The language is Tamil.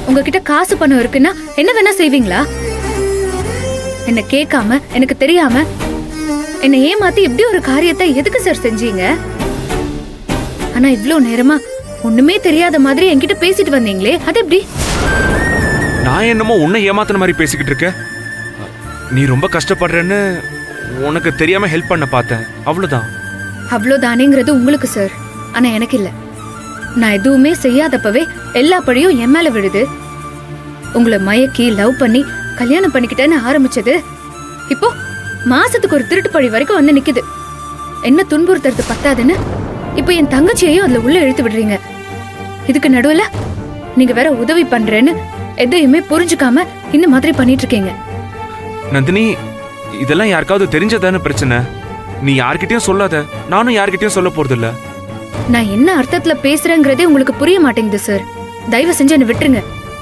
உங்ககிட்ட காசு பணம் இருக்குன்னா என்ன வேணா செய்வீங்களா? என்ன கேட்காம எனக்கு தெரியாம என்ன ஏமாத்தி இப்படி ஒரு காரியத்தை எதுக்கு சார் செஞ்சீங்க? ஆனா இவ்ளோ நேரமா ஒண்ணுமே தெரியாத மாதிரி என்கிட்ட பேசிட்டு வந்தீங்களே, அது எப்படி? நான் என்னமோ உன்னை ஏமாத்தின மாதிரி பேசிக்கிட்டு இருக்க. நீ ரொம்ப கஷ்டப்படுறேன்னு உனக்கு தெரியாம ஹெல்ப் பண்ண பார்த்தேன், அவ்வளவுதான். அவ்வளோதானேங்கிறது உங்களுக்கு சார், ஆனா எனக்கு இல்ல. நான் எதுவுமே செய்யாதப்பவே எல்லா பழியும் என் மேல விழுது. உங்களை மயக்கி லவ் பண்ணி கல்யாணம் பண்ணிக்கிட்டேன்னு ஆரம்பிச்சது இப்போ மாசத்துக்கு ஒரு திருட்டு பழி வரைக்கும் வந்து நிக்குது. என்ன துன்புறுத்துறது பத்தாதுன்னு இப்போ என் தங்கச்சியையும் அதுல உள்ள இழுத்து விடுறீங்க. இதுக்கு நடுவுல நீங்க வேற உதவி பண்றேன்னு எதையுமே புரிஞ்சுக்காம இந்த மாதிரி பண்ணிட்டு இருக்கீங்க. நந்தினி, இதெல்லாம் யாருக்காவது தெரிஞ்சதானே பிரச்சனை. நீ யார்கிட்டயும் சொல்லாத, நானும் யார்கிட்டயும் சொல்ல போறது இல்ல. நான் என்ன அர்த்தத்துல பேசுறேங்கிறதே உங்களுக்கு புரிய மாட்டேங்குது சார். தயவு செஞ்சு என்ன விட்டுருங்க.